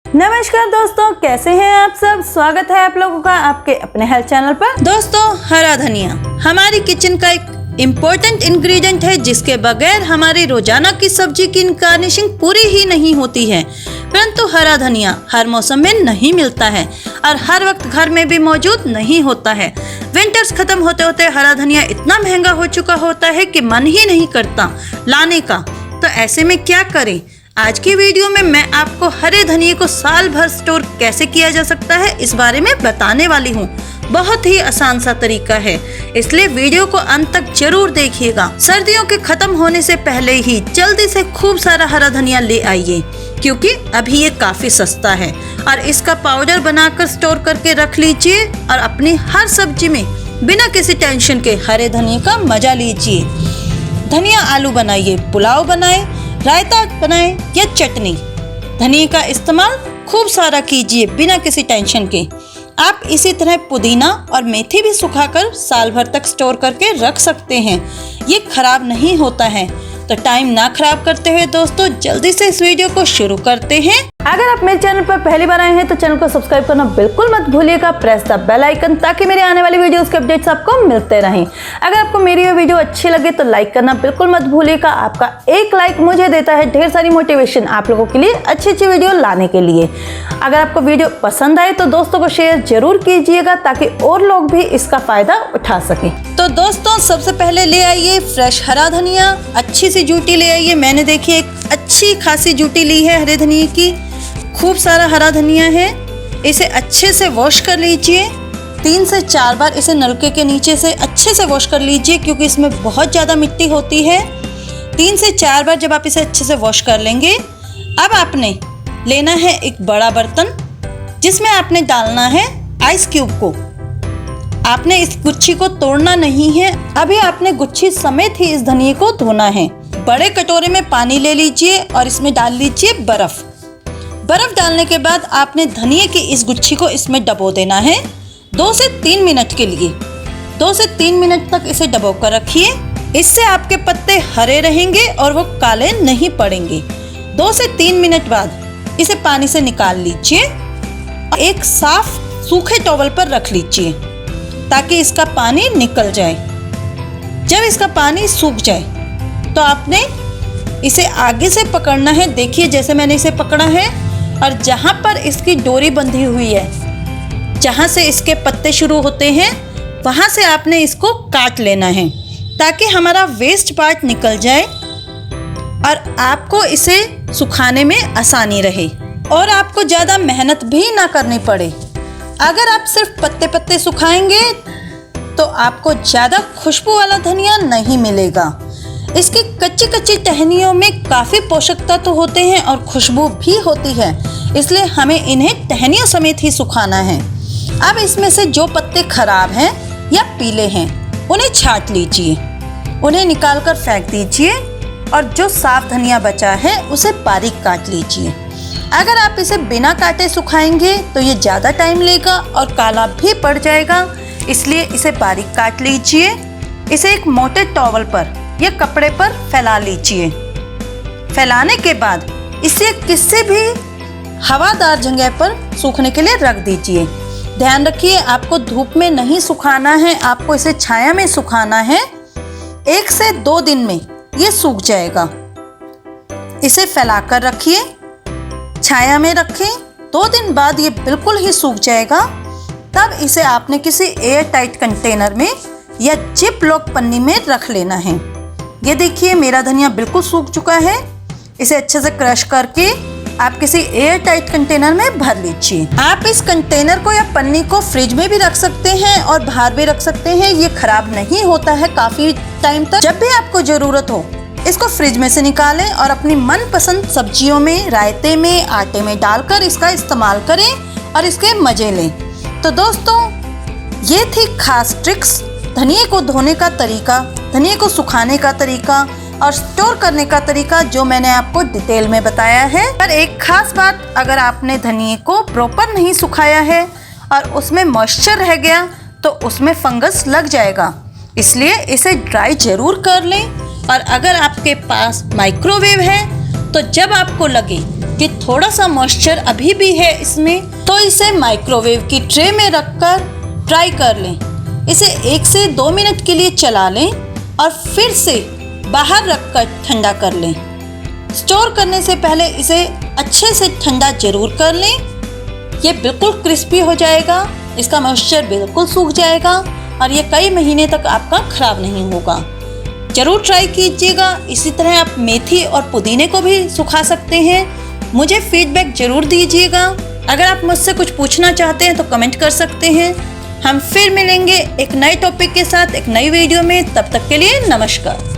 नमस्कार दोस्तों, कैसे हैं आप सब। स्वागत है आप लोगों का आपके अपने हेल्थ चैनल पर। दोस्तों, हरा धनिया हमारी किचन का एक इम्पोर्टेंट इंग्रेडिएंट है, जिसके बगैर हमारी रोजाना की सब्जी की गार्निशिंग पूरी ही नहीं होती है। परंतु हरा धनिया हर मौसम में नहीं मिलता है और हर वक्त घर में भी मौजूद नहीं होता है। विंटर्स खत्म होते होते हरा धनिया इतना महंगा हो चुका होता है कि मन ही नहीं करता लाने का। तो ऐसे में क्या करें? आज की वीडियो में मैं आपको हरे धनिये को साल भर स्टोर कैसे किया जा सकता है इस बारे में बताने वाली हूँ। बहुत ही आसान सा तरीका है, इसलिए वीडियो को अंत तक जरूर देखिएगा। सर्दियों के खत्म होने से पहले ही जल्दी से खूब सारा हरा धनिया ले आइए, क्योंकि अभी ये काफी सस्ता है। और इसका पाउडर बनाकर स्टोर करके रख लीजिए और अपनी हर सब्जी में बिना किसी टेंशन के हरे धनिये का मजा लीजिए। धनिया आलू बनाइए, पुलाव बनाए, रायता बनाए या चटनी, धनिया का इस्तेमाल खूब सारा कीजिए बिना किसी टेंशन के। आप इसी तरह पुदीना और मेथी भी सुखाकर साल भर तक स्टोर करके रख सकते हैं, ये खराब नहीं होता है। तो टाइम ना खराब करते हुए दोस्तों, जल्दी से इस वीडियो को शुरू करते हैं। अगर आप मेरे चैनल पर पहली बार आए हैं तो चैनल को सब्सक्राइब करना बिल्कुल मत भूलिएगा। प्रेस द बेल आइकन, ताकि मेरे आने वाली वीडियोस के अपडेट्स आपको मिलते रहें। अगर आपको मेरी ये वीडियो अच्छी लगे तो लाइक करना बिल्कुल मत भूलिएगा। आपका एक लाइक मुझे देता है ढेर सारी मोटिवेशन आप लोगों के लिए अच्छी अच्छी वीडियो लाने के लिए। अगर आपको वीडियो पसंद आए तो दोस्तों को शेयर जरूर कीजिएगा, ताकि और लोग भी इसका फायदा उठा सकें। तो दोस्तों, सबसे पहले ले आइए फ्रेश हरा धनिया। अच्छी सी जूटी ले आइए। मैंने देखिए एक अच्छी खासी जूटी ली है हरे धनिये की। खूब सारा हरा धनिया है। इसे अच्छे से वॉश कर लीजिए। 3 से 4 बार इसे नलके के नीचे से अच्छे से वॉश कर लीजिए, क्योंकि इसमें बहुत ज़्यादा मिट्टी होती है। 3 से 4 बार जब आप इसे अच्छे से वॉश कर लेंगे, अब आपने लेना है एक बड़ा बर्तन, जिसमें आपने डालना है आइस क्यूब को। आपने इस गुच्छी को तोड़ना नहीं है, अभी आपने गुच्छी समेत ही इस धनिये को धोना है। बड़े कटोरे में पानी ले लीजिए और इसमें डाल लीजिए बर्फ। बर्फ डालने के बाद आपने धनिये की इस गुच्छी को इसमें डबो देना है 2 से 3 मिनट के लिए। 2 से 3 मिनट तक इसे डबो कर रखिए। इससे आपके पत्ते हरे रहेंगे और वो काले नहीं पड़ेंगे। 2 से 3 मिनट बाद इसे पानी से निकाल लीजिए। एक साफ सूखे टॉवल पर रख लीजिए, ताकि इसका पानी निकल जाए। जब इसका पानी सूख जाए तो आपने इसे आगे से पकड़ना है। देखिए जैसे मैंने इसे पकड़ा है, और जहाँ पर इसकी डोरी बंधी हुई है, जहाँ से इसके पत्ते शुरू होते हैं, वहाँ से आपने इसको काट लेना है, ताकि हमारा वेस्ट पार्ट निकल जाए और आपको इसे सुखाने में आसानी रहे और आपको ज़्यादा मेहनत भी ना करनी पड़े। अगर आप सिर्फ पत्ते पत्ते सुखाएंगे तो आपको ज़्यादा खुशबू वाला धनिया नहीं मिलेगा। इसकी कच्ची कच्ची टहनियों में काफ़ी पोषक तत्व होते हैं और खुशबू भी होती है, इसलिए हमें इन्हें टहनियों समेत ही सुखाना है। अब इसमें से जो पत्ते खराब हैं या पीले हैं, उन्हें छांट लीजिए, उन्हें निकाल कर फेंक दीजिए और जो साफ धनिया बचा है उसे बारीक काट लीजिए। अगर आप इसे बिना काटे सुखाएंगे तो ये ज़्यादा टाइम लेगा और काला भी पड़ जाएगा, इसलिए इसे बारीक काट लीजिए। इसे एक मोटे टॉवल पर या कपड़े पर फैला लीजिए। फैलाने के बाद इसे किसी भी हवादार जगह पर सूखने के लिए रख दीजिए। ध्यान रखिए, आपको धूप में नहीं सुखाना है, आपको इसे छाया में सुखाना है। 1 से 2 दिन में ये सूख जाएगा। इसे फैलाकर रखिए, छाया में रखें। 2 दिन बाद ये बिल्कुल ही सूख जाएगा। तब इसे आपने किसी एयर टाइट कंटेनर में या जिप लॉक पन्नी में रख लेना है। ये देखिए मेरा धनिया बिल्कुल सूख चुका है। इसे अच्छे से क्रश करके आप किसी एयर टाइट कंटेनर में भर लीजिए। आप इस कंटेनर को या पन्नी को फ्रिज में भी रख सकते हैं और बाहर भी रख सकते हैं। ये खराब नहीं होता है काफ़ी टाइम तक। जब भी आपको ज़रूरत हो, इसको फ्रिज में से निकालें और अपनी मनपसंद सब्जियों में, रायते में, आटे में डालकर इसका इस्तेमाल करें और इसके मज़े लें। तो दोस्तों, ये थी खास ट्रिक्स, धनिये को धोने का तरीका, धनिये को सुखाने का तरीका और स्टोर करने का तरीका, जो मैंने आपको डिटेल में बताया है। पर एक खास बात, अगर आपने धनिये को प्रॉपर नहीं सुखाया है और उसमें मॉइस्चर रह गया तो उसमें फंगस लग जाएगा, इसलिए इसे ड्राई जरूर कर लें। और अगर आपके पास माइक्रोवेव है तो जब आपको लगे कि थोड़ा सा मॉइस्चर अभी भी है इसमें, तो इसे माइक्रोवेव की ट्रे में रखकर ट्राई कर लें। इसे 1 से 2 मिनट के लिए चला लें और फिर से बाहर रखकर ठंडा कर लें। स्टोर करने से पहले इसे अच्छे से ठंडा जरूर कर लें। ये बिल्कुल क्रिस्पी हो जाएगा, इसका मॉइस्चर बिल्कुल सूख जाएगा और ये कई महीने तक आपका खराब नहीं होगा। जरूर ट्राई कीजिएगा। इसी तरह आप मेथी और पुदीने को भी सुखा सकते हैं। मुझे फीडबैक जरूर दीजिएगा। अगर आप मुझसे कुछ पूछना चाहते हैं तो कमेंट कर सकते हैं। हम फिर मिलेंगे एक नए टॉपिक के साथ एक नई वीडियो में। तब तक के लिए नमस्कार।